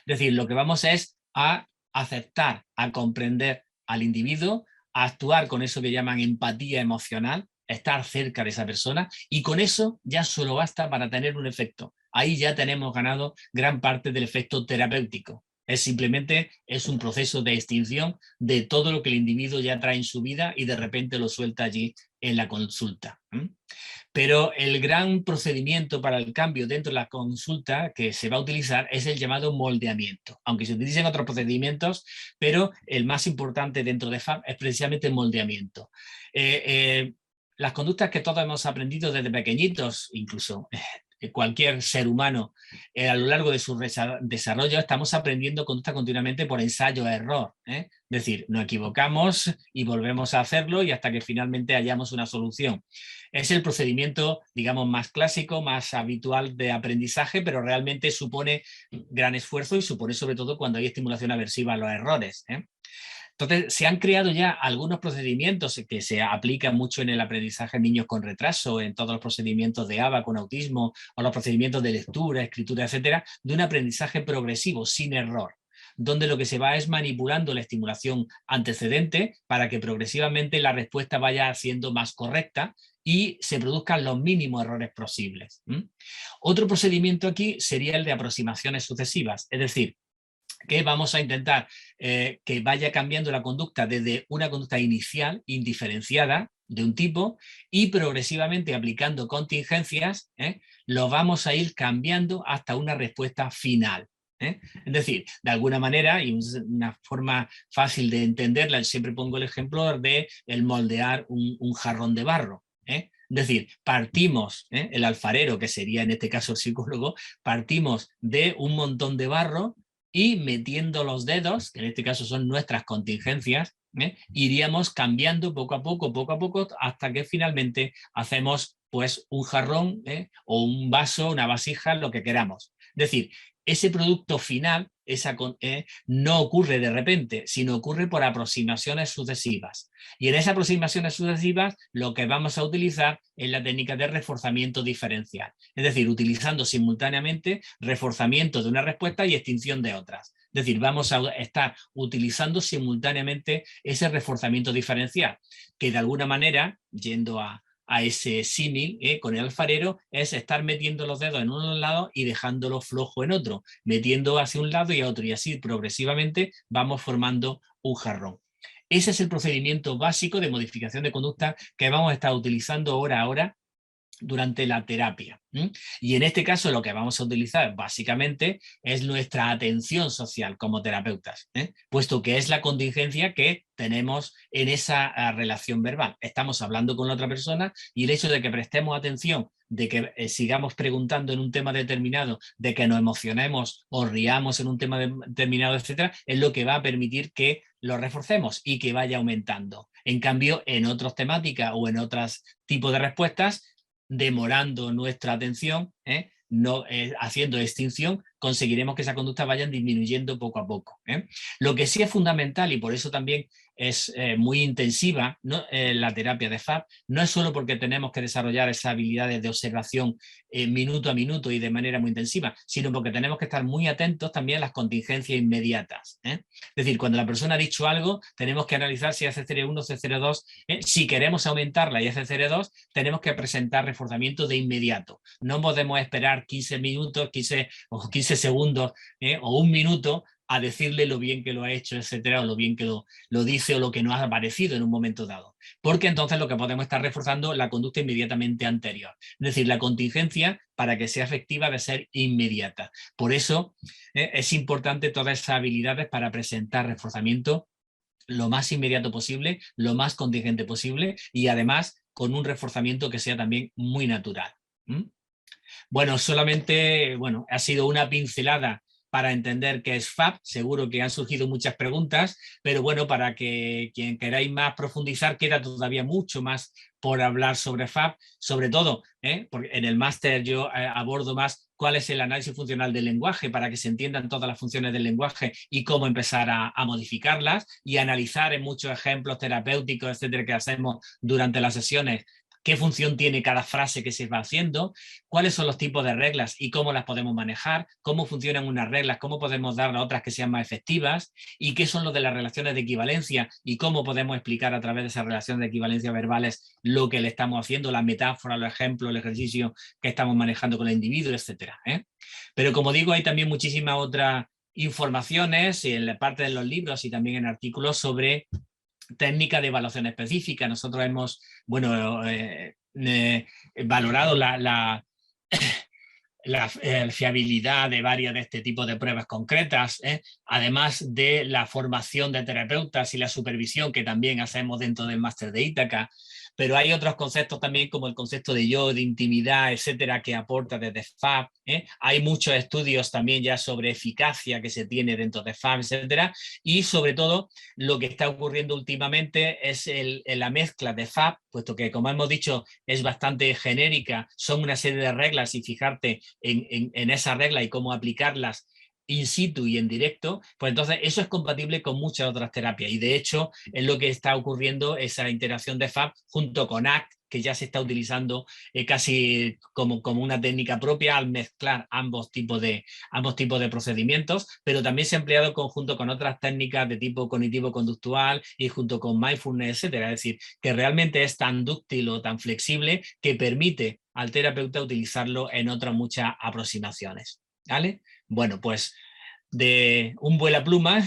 Speaker 2: decir, lo que vamos es a aceptar, a comprender al individuo, a actuar con eso que llaman empatía emocional, estar cerca de esa persona, y con eso ya solo basta para tener un efecto. Ahí ya tenemos ganado gran parte del efecto terapéutico. Simplemente es un proceso de extinción de todo lo que el individuo ya trae en su vida y de repente lo suelta allí en la consulta. Pero el gran procedimiento para el cambio dentro de la consulta que se va a utilizar es el llamado moldeamiento, aunque se utilicen otros procedimientos, pero el más importante dentro de FAP es precisamente el moldeamiento. Las conductas que todos hemos aprendido desde pequeñitos, incluso cualquier ser humano a lo largo de su desarrollo, estamos aprendiendo conducta continuamente por ensayo-error. Es decir, nos equivocamos y volvemos a hacerlo y hasta que finalmente hallamos una solución. Es el procedimiento, digamos, más clásico, más habitual de aprendizaje, pero realmente supone gran esfuerzo y supone sobre todo cuando hay estimulación aversiva a los errores. Entonces, se han creado ya algunos procedimientos que se aplican mucho en el aprendizaje en niños con retraso, en todos los procedimientos de ABA con autismo, o los procedimientos de lectura, escritura, etcétera, de un aprendizaje progresivo, sin error, donde lo que se va es manipulando la estimulación antecedente para que progresivamente la respuesta vaya siendo más correcta y se produzcan los mínimos errores posibles. Otro procedimiento aquí sería el de aproximaciones sucesivas, es decir, que vamos a intentar que vaya cambiando la conducta desde una conducta inicial, indiferenciada, de un tipo, y progresivamente aplicando contingencias, lo vamos a ir cambiando hasta una respuesta final. Es decir, de alguna manera, y una forma fácil de entenderla, siempre pongo el ejemplo de el moldear un jarrón de barro. Es decir, partimos, el alfarero, que sería en este caso el psicólogo, partimos de un montón de barro, y metiendo los dedos, que en este caso son nuestras contingencias, iríamos cambiando poco a poco, hasta que finalmente hacemos pues un jarrón o un vaso, una vasija, lo que queramos. Es decir, ese producto final no ocurre de repente, sino ocurre por aproximaciones sucesivas. Y en esas aproximaciones sucesivas lo que vamos a utilizar es la técnica de reforzamiento diferencial. Es decir, utilizando simultáneamente reforzamiento de una respuesta y extinción de otras. Es decir, vamos a estar utilizando simultáneamente ese reforzamiento diferencial, que de alguna manera, yendo a ese símil con el alfarero, es estar metiendo los dedos en un lado y dejándolo flojo en otro, metiendo hacia un lado y a otro, y así progresivamente vamos formando un jarrón. Ese es el procedimiento básico de modificación de conducta que vamos a estar utilizando hora a hora durante la terapia. Y en este caso lo que vamos a utilizar básicamente es nuestra atención social como terapeutas, puesto que es la contingencia que tenemos en esa relación verbal. Estamos hablando con la otra persona y el hecho de que prestemos atención, de que sigamos preguntando en un tema determinado, de que nos emocionemos o riamos en un tema determinado, etcétera, es lo que va a permitir que lo reforcemos y que vaya aumentando. En cambio, en otras temáticas o en otros tipos de respuestas, demorando nuestra atención, no haciendo extinción, conseguiremos que esa conducta vaya disminuyendo poco a poco. Lo que sí es fundamental, y por eso también es muy intensiva, ¿no? La terapia de FAP, no es solo porque tenemos que desarrollar esas habilidades de observación minuto a minuto y de manera muy intensiva, sino porque tenemos que estar muy atentos también a las contingencias inmediatas. Es decir, cuando la persona ha dicho algo, tenemos que analizar si es C01 o C02. Si queremos aumentarla y es C02, tenemos que presentar reforzamiento de inmediato. No podemos esperar 15 minutos, 15 segundos o un minuto a decirle lo bien que lo ha hecho, etcétera, o lo bien que lo dice o lo que nos ha parecido en un momento dado. Porque entonces lo que podemos estar reforzando la conducta inmediatamente anterior. Es decir, la contingencia, para que sea efectiva, debe ser inmediata. Por eso es importante todas esas habilidades para presentar reforzamiento lo más inmediato posible, lo más contingente posible y además con un reforzamiento que sea también muy natural. Bueno, solamente, bueno, ha sido una pincelada para entender qué es FAP. Seguro que han surgido muchas preguntas, pero bueno, para que quien queráis más profundizar, queda todavía mucho más por hablar sobre FAP, sobre todo, porque en el máster yo abordo más cuál es el análisis funcional del lenguaje para que se entiendan todas las funciones del lenguaje y cómo empezar a modificarlas y analizar en muchos ejemplos terapéuticos, etcétera, que hacemos durante las sesiones, qué función tiene cada frase que se va haciendo, cuáles son los tipos de reglas y cómo las podemos manejar, cómo funcionan unas reglas, cómo podemos dar a otras que sean más efectivas y qué son lo de las relaciones de equivalencia y cómo podemos explicar a través de esas relaciones de equivalencia verbales lo que le estamos haciendo, la metáfora, los ejemplos, el ejercicio que estamos manejando con el individuo, etcétera. Pero como digo, hay también muchísimas otras informaciones en la parte de los libros y también en artículos sobre técnica de evaluación específica. Nosotros hemos, bueno, valorado la fiabilidad de varias de este tipo de pruebas concretas, además de la formación de terapeutas y la supervisión que también hacemos dentro del máster de Ítaca. Pero hay otros conceptos también como el concepto de yo, de intimidad, etcétera, que aporta desde FAP. Hay muchos estudios también ya sobre eficacia que se tiene dentro de FAP, etcétera. Y sobre todo lo que está ocurriendo últimamente es la mezcla de FAP, puesto que como hemos dicho es bastante genérica, son una serie de reglas y fijarte en esas reglas y cómo aplicarlas in situ y en directo, pues entonces eso es compatible con muchas otras terapias y de hecho es lo que está ocurriendo esa interacción de FAP junto con ACT, que ya se está utilizando casi como una técnica propia al mezclar ambos tipos de procedimientos, pero también se ha empleado en conjunto con otras técnicas de tipo cognitivo-conductual y junto con mindfulness, etcétera. Es decir, que realmente es tan dúctil o tan flexible que permite al terapeuta utilizarlo en otras muchas aproximaciones. ¿Vale? Bueno, pues de un vuela pluma,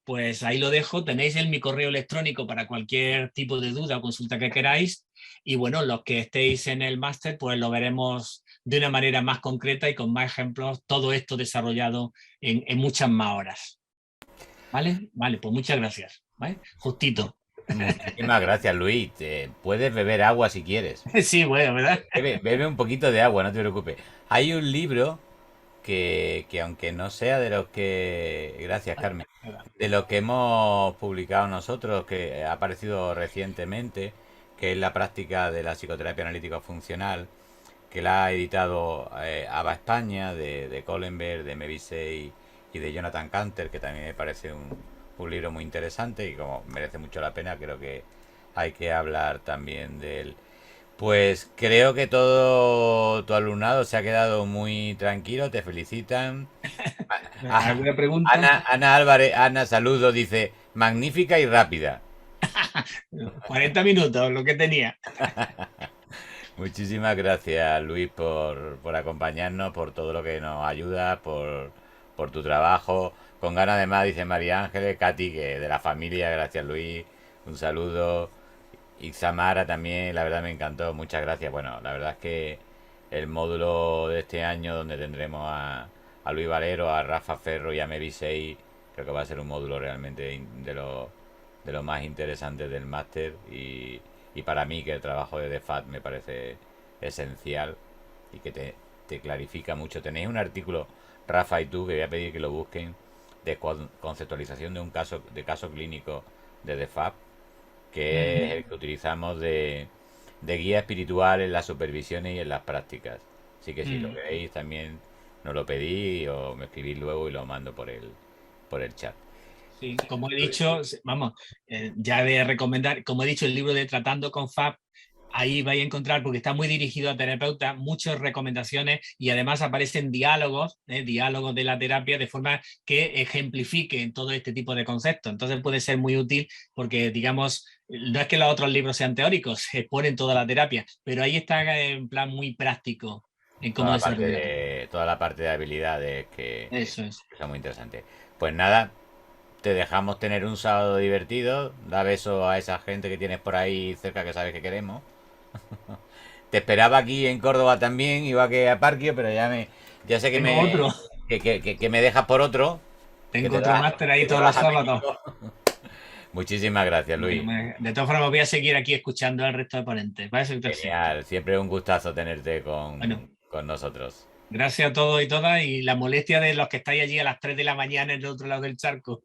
Speaker 2: pues ahí lo dejo. Tenéis mi correo electrónico para cualquier tipo de duda o consulta que queráis. Y bueno, los que estéis en el máster, pues lo veremos de una manera más concreta y con más ejemplos, todo esto desarrollado en muchas más horas. ¿Vale? Vale, pues muchas gracias. ¿Vale? Justito.
Speaker 1: Muchísimas gracias, Luis. Puedes beber agua si quieres.
Speaker 2: Sí, bueno, ¿verdad?
Speaker 1: Bebe un poquito de agua, no te preocupes. Hay un libro que aunque no sea de los que... Gracias, Carmen. De los que hemos publicado nosotros, que ha aparecido recientemente, que es la práctica de la psicoterapia analítica funcional, que la ha editado ABA España, de Kohlenberg, de Mevisey y de Jonathan Canter, que también me parece un libro muy interesante y como merece mucho la pena, creo que hay que hablar también de él. Pues creo que todo tu alumnado se ha quedado muy tranquilo, te felicitan.
Speaker 2: ¿Alguna pregunta?
Speaker 1: Ana Álvarez, Ana, saludo, dice, magnífica y rápida.
Speaker 2: 40 minutos, lo que tenía.
Speaker 1: Muchísimas gracias, Luis, por acompañarnos, por todo lo que nos ayuda, por tu trabajo. Con ganas de más, dice María Ángeles, Katy, que de la familia, gracias, Luis. Un saludo. Y Samara también, la verdad me encantó, muchas gracias. Bueno, la verdad es que el módulo de este año, donde tendremos a Luis Valero, a Rafa Ferro y a Mary 6, creo que va a ser un módulo realmente de lo más interesantes del máster. Y para mí, que el trabajo de DEFAT me parece esencial y que te clarifica mucho. Tenéis un artículo, Rafa y tú, que voy a pedir que lo busquen, de conceptualización de caso clínico de DEFAT, que es el que utilizamos de guía espiritual en las supervisiones y en las prácticas. Así que si lo queréis también no lo pedí o me escribí luego y lo mando por el chat.
Speaker 2: Sí, como he dicho, vamos, ya de recomendar, como he dicho, el libro de Tratando con FAB, ahí vais a encontrar, porque está muy dirigido a terapeutas, muchas recomendaciones y además aparecen diálogos, diálogos de la terapia, de forma que ejemplifiquen todo este tipo de conceptos. Entonces puede ser muy útil porque, digamos, no es que los otros libros sean teóricos, se exponen toda la terapia, pero ahí está en plan muy práctico en cómo desarrollarlo.
Speaker 1: Toda la parte de habilidades
Speaker 2: Eso es.
Speaker 1: que son muy interesantes. Pues nada, te dejamos tener un sábado divertido. Da beso a esa gente que tienes por ahí cerca que sabes que queremos. Te esperaba aquí en Córdoba también, iba que a Parquio, pero ya sé que
Speaker 2: Tengo otro,
Speaker 1: que me dejas por otro, que
Speaker 2: tengo otro máster ahí
Speaker 1: que te
Speaker 2: todos los
Speaker 1: vas a
Speaker 2: sábados.
Speaker 1: México. Muchísimas gracias,
Speaker 2: Bueno,
Speaker 1: Luis.
Speaker 2: de todas formas voy a seguir aquí escuchando al resto de ponentes. Va a ser perfecto.
Speaker 1: Genial, siempre un gustazo tenerte
Speaker 2: Bueno,
Speaker 1: con nosotros.
Speaker 2: gracias a todos y todas y la molestia de los que estáis allí a las 3 de la mañana en el otro lado del charco.